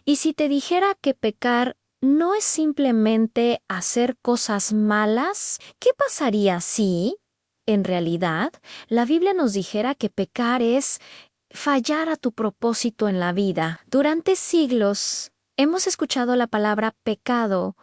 Y si te dijera que pecar no es simplemente hacer cosas malas, ¿qué pasaría si, en realidad, la Biblia nos dijera que pecar es fallar a tu propósito en la vida? Durante siglos hemos escuchado la palabra pecado,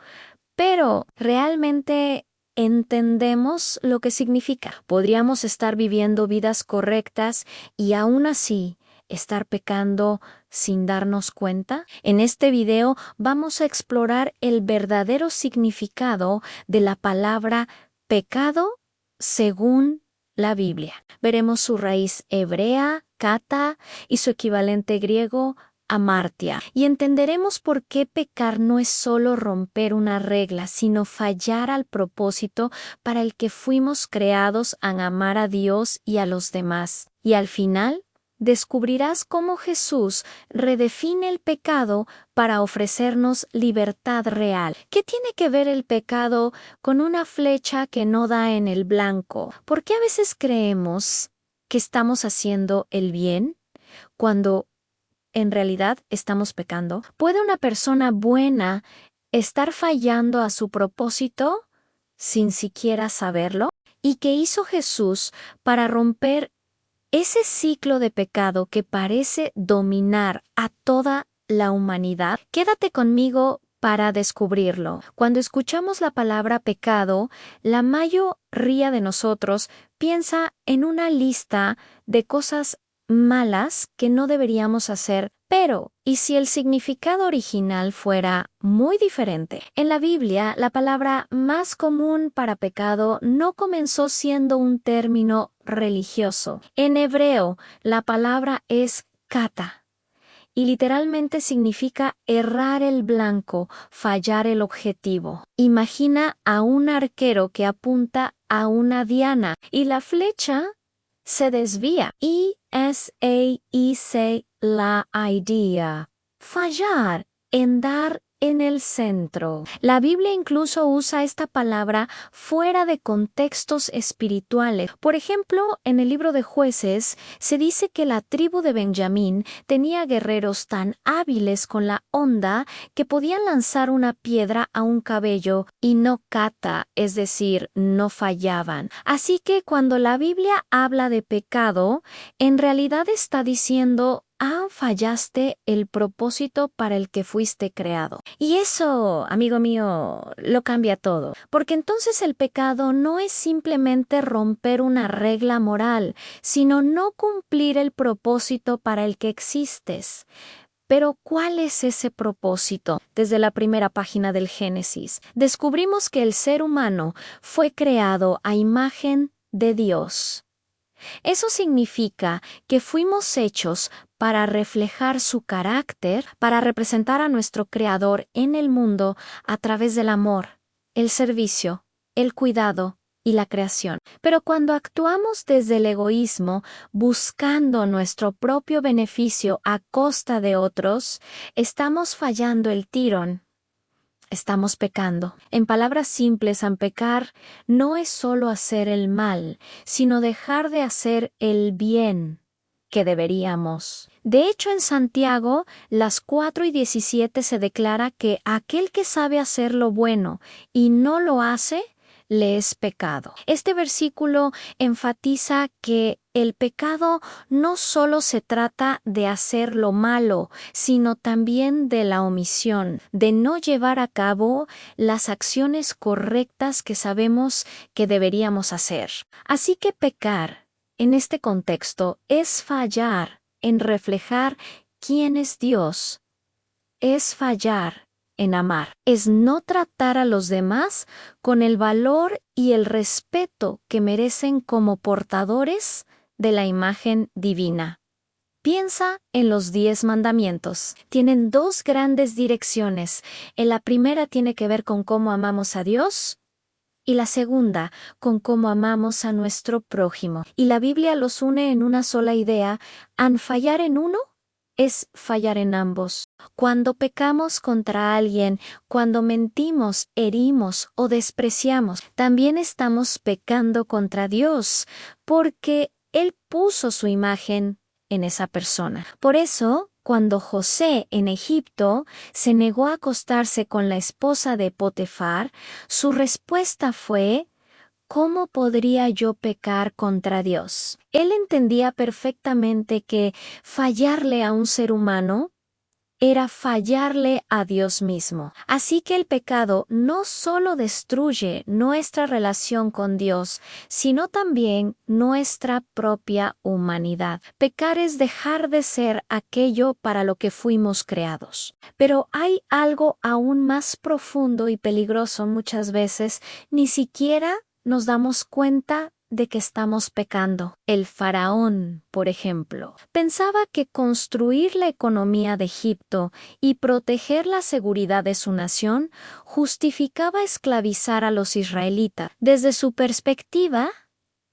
pero ¿realmente entendemos lo que significa? Podríamos estar viviendo vidas correctas y aún así estar pecando sin darnos cuenta. En este video vamos a explorar el verdadero significado de la palabra pecado según la Biblia. Veremos su raíz hebrea, kata, y su equivalente griego, amartia, y entenderemos por qué pecar no es solo romper una regla, sino fallar al propósito para el que fuimos creados a amar a Dios y a los demás. Y al final, descubrirás cómo Jesús redefine el pecado para ofrecernos libertad real. ¿Qué tiene que ver el pecado con una flecha que no da en el blanco? ¿Por qué a veces creemos que estamos haciendo el bien cuando en realidad estamos pecando? ¿Puede una persona buena estar fallando a su propósito sin siquiera saberlo? ¿Y qué hizo Jesús para romper ese ciclo de pecado que parece dominar a toda la humanidad? Quédate conmigo para descubrirlo. Cuando escuchamos la palabra pecado, la mayoría de nosotros piensa en una lista de cosas malas que no deberíamos hacer. Pero, ¿y si el significado original fuera muy diferente? En la Biblia, la palabra más común para pecado no comenzó siendo un término religioso. En hebreo, la palabra es kata y literalmente significa errar el blanco, fallar el objetivo. Imagina a un arquero que apunta a una diana y la flecha se desvía. Y la idea. Fallar en dar en el centro. La Biblia incluso usa esta palabra fuera de contextos espirituales. Por ejemplo, en el libro de Jueces se dice que la tribu de Benjamín tenía guerreros tan hábiles con la honda que podían lanzar una piedra a un cabello y no kata, es decir, no fallaban. Así que cuando la Biblia habla de pecado, en realidad está diciendo: fallaste el propósito para el que fuiste creado. Y eso, amigo mío, lo cambia todo. Porque entonces el pecado no es simplemente romper una regla moral, sino no cumplir el propósito para el que existes. Pero, ¿cuál es ese propósito? Desde la primera página del Génesis, descubrimos que el ser humano fue creado a imagen de Dios. Eso significa que fuimos hechos para reflejar su carácter, para representar a nuestro Creador en el mundo a través del amor, el servicio, el cuidado y la creación. Pero cuando actuamos desde el egoísmo, buscando nuestro propio beneficio a costa de otros, estamos fallando el tirón. Estamos pecando. En palabras simples, pecar no es solo hacer el mal, sino dejar de hacer el bien que deberíamos. De hecho, en Santiago, las 4:17 se declara que aquel que sabe hacer lo bueno y no lo hace, le es pecado. Este versículo enfatiza que el pecado no solo se trata de hacer lo malo, sino también de la omisión, de no llevar a cabo las acciones correctas que sabemos que deberíamos hacer. Así que pecar, en este contexto, es fallar en reflejar quién es Dios, es fallar en amar, es no tratar a los demás con el valor y el respeto que merecen como portadores de la imagen divina. Piensa en los 10 mandamientos. Tienen 2 grandes direcciones. La primera tiene que ver con cómo amamos a Dios y la segunda con cómo amamos a nuestro prójimo. Y la Biblia los une en una sola idea: fallar en uno es fallar en ambos. Cuando pecamos contra alguien, cuando mentimos, herimos o despreciamos, también estamos pecando contra Dios, porque Él puso su imagen en esa persona. Por eso, Cuando José en Egipto se negó a acostarse con la esposa de Potifar, su respuesta fue: ¿cómo podría yo pecar contra Dios? Él entendía perfectamente que fallarle a un ser humano era fallarle a Dios mismo. Así que el pecado no solo destruye nuestra relación con Dios, sino también nuestra propia humanidad. Pecar es dejar de ser aquello para lo que fuimos creados. Pero hay algo aún más profundo y peligroso muchas veces, ni siquiera nos damos cuenta de que estamos pecando. El faraón, por ejemplo, pensaba que construir la economía de Egipto y proteger la seguridad de su nación justificaba esclavizar a los israelitas. Desde su perspectiva,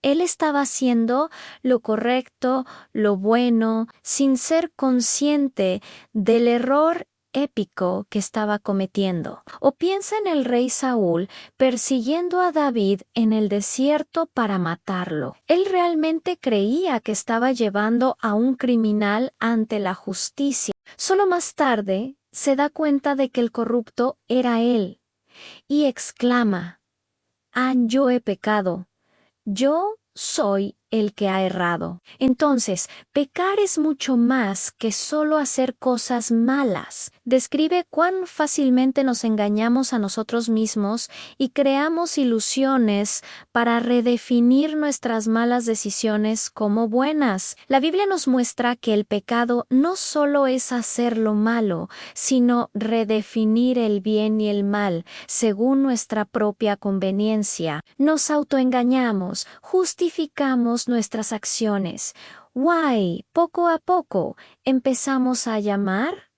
él estaba haciendo lo correcto, lo bueno, sin ser consciente del error épico que estaba cometiendo. O piensa en el rey Saúl persiguiendo a David en el desierto para matarlo. Él realmente creía que estaba llevando a un criminal ante la justicia. Solo más tarde se da cuenta de que el corrupto era él y exclama: «Ah, yo he pecado. Yo soy el que ha errado». Entonces, pecar es mucho más que solo hacer cosas malas. Describe cuán fácilmente nos engañamos a nosotros mismos y creamos ilusiones para redefinir nuestras malas decisiones como buenas. La Biblia nos muestra que el pecado no solo es hacer lo malo, sino redefinir el bien y el mal según nuestra propia conveniencia. Nos autoengañamos, justificamos nuestras acciones. Why, poco a poco, empezamos a llamar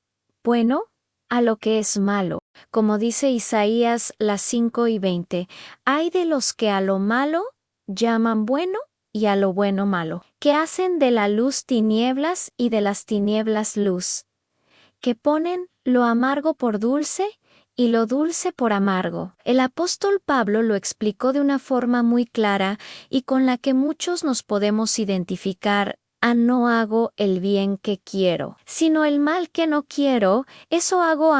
bueno a lo que es malo. Como dice Isaías 5:20, hay de los que a lo malo llaman bueno y a lo bueno malo, que hacen de la luz tinieblas y de las tinieblas luz, que ponen lo amargo por dulce y lo dulce por amargo. El apóstol Pablo lo explicó de una forma muy clara y con la que muchos nos podemos identificar. No hago el bien que quiero, sino el mal que no quiero, eso hago.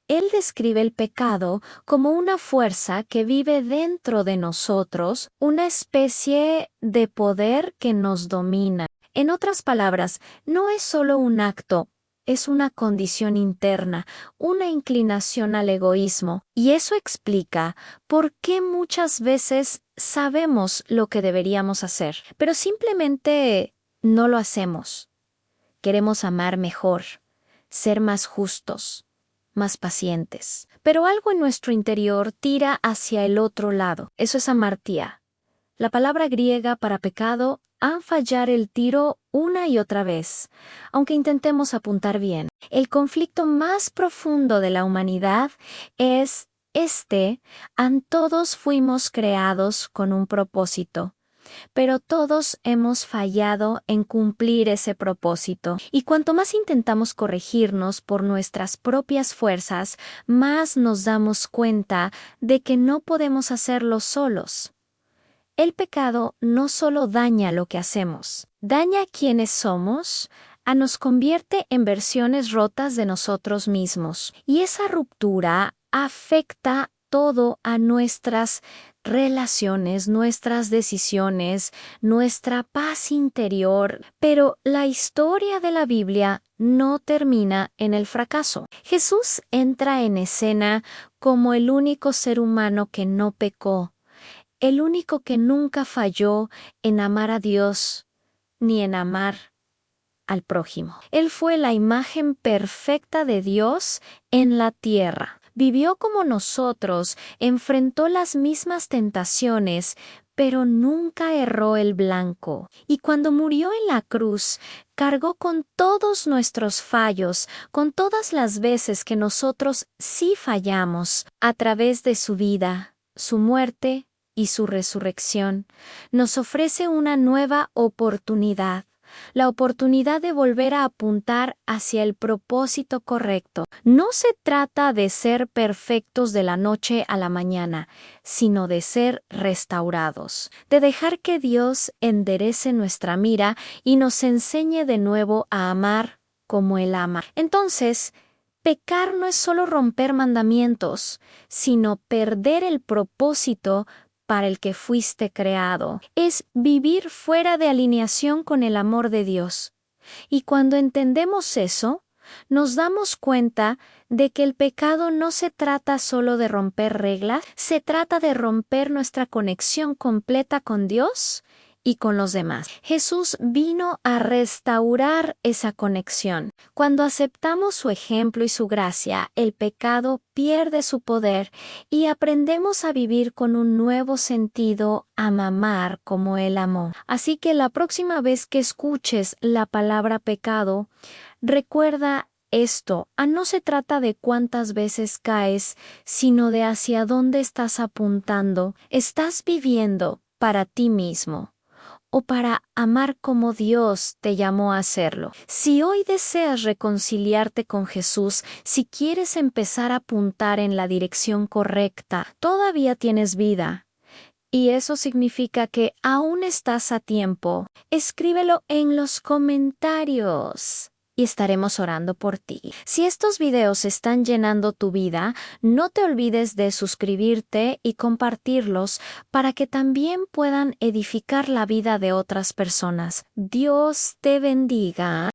Él describe el pecado como una fuerza que vive dentro de nosotros, una especie de poder que nos domina. En otras palabras, no es solo un acto, es una condición interna, una inclinación al egoísmo, y eso explica por qué muchas veces sabemos lo que deberíamos hacer, pero simplemente no lo hacemos. Queremos amar mejor, ser más justos, más pacientes, pero algo en nuestro interior tira hacia el otro lado. Eso es amartía. La palabra griega para pecado, fallar el tiro una y otra vez, aunque intentemos apuntar bien. El conflicto más profundo de la humanidad es todos fuimos creados con un propósito, pero todos hemos fallado en cumplir ese propósito. Y cuanto más intentamos corregirnos por nuestras propias fuerzas, más nos damos cuenta de que no podemos hacerlo solos. El pecado no solo daña lo que hacemos, daña quienes somos, nos convierte en versiones rotas de nosotros mismos. Y esa ruptura afecta todo a nuestras relaciones, nuestras decisiones, nuestra paz interior. Pero la historia de la Biblia no termina en el fracaso. Jesús entra en escena como el único ser humano que no pecó, el único que nunca falló en amar a Dios ni en amar al prójimo. Él fue la imagen perfecta de Dios en la tierra. Vivió como nosotros, enfrentó las mismas tentaciones, pero nunca erró el blanco. Y cuando murió en la cruz, cargó con todos nuestros fallos, con todas las veces que nosotros sí fallamos, a través de su vida, su muerte y su resurrección. Nos ofrece una nueva oportunidad. La oportunidad de volver a apuntar hacia el propósito correcto. No se trata de ser perfectos de la noche a la mañana, sino de ser restaurados, de dejar que Dios enderece nuestra mira y nos enseñe de nuevo a amar como Él ama. Entonces, pecar no es solo romper mandamientos, sino perder el propósito para el que fuiste creado. Es vivir fuera de alineación con el amor de Dios. Y cuando entendemos eso, nos damos cuenta de que el pecado no se trata solo de romper reglas, se trata de romper nuestra conexión completa con Dios y con los demás. Jesús vino a restaurar esa conexión. Cuando aceptamos su ejemplo y su gracia, el pecado pierde su poder y aprendemos a vivir con un nuevo sentido, a amar como Él amó. Así que la próxima vez que escuches la palabra pecado, recuerda esto, no se trata de cuántas veces caes, sino de hacia dónde estás apuntando. ¿Estás viviendo para ti mismo o para amar como Dios te llamó a hacerlo? Si hoy deseas reconciliarte con Jesús, si quieres empezar a apuntar en la dirección correcta, todavía tienes vida. Y eso significa que aún estás a tiempo. Escríbelo en los comentarios y estaremos orando por ti. Si estos videos están llenando tu vida, no te olvides de suscribirte y compartirlos para que también puedan edificar la vida de otras personas. Dios te bendiga.